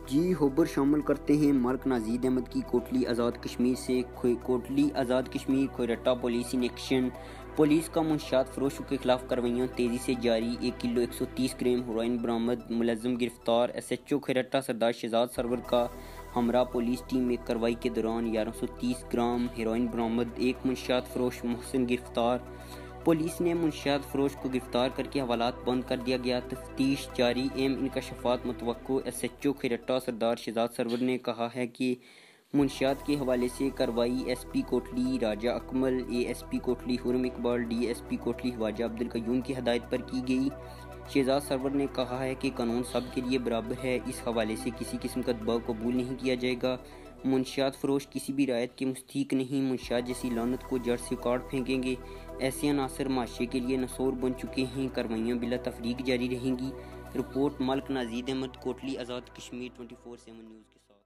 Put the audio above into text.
जी खबर शामिल करते हैं मलिक नाजीद अहमद की कोटली आज़ाद कश्मीर से। Kotli Azad Kashmir Khoratta police in action. Police का मुंशियात फरोशों के खिलाफ कार्रवाइयाँ तेज़ी से जारी। 1 किलो 130 ग्राम हेरोइन बरामद। मुलज़्ज़म गिरफ्तार। SHO खोरट्टा सरदार शहजाद सरवर का हमरा पुलिस टीम में कार्रवाई के दौरान 1130 ग्राम हेरोइन बरामद। एक मुंशियात फरोश मोहसिन गिरफ्तार। पुलिस ने मुंशियात फरोश को गिरफ्तार करके हवालात बंद कर दिया गया। तफ्तीश जारी। इंकशाफात मुतवक्को। SHO खोरट्टा सरदार शहजाद सरवर ने कहा है कि मुंशियात के हवाले से कार्रवाई SP कोटली राजा अकमल, ASP कोटली हुरम इकबाल, DSP कोटली ख्वाजा अब्दुल कयूम की हदायत पर की गई। शहजाद सरवर ने कहा है कि कानून सब के लिए बराबर है। इस हवाले से किसी किस्म का दबाव कबूल नहीं किया जाएगा। मुंशियात फरोश किसी भी रायत के मुस्तहीक नहीं। मुंशियात जैसी लानत को जड़ से उखाड़ फेंकेंगे। ऐसे अनासर माशरे के लिए नसूर बन चुके हैं। कार्रवाइयाँ बिला तफरीक जारी रहेंगी। रिपोर्ट मलिक नाजीद अहमद, कोटली आज़ाद कश्मीर 24/7 न्यूज़ के साथ।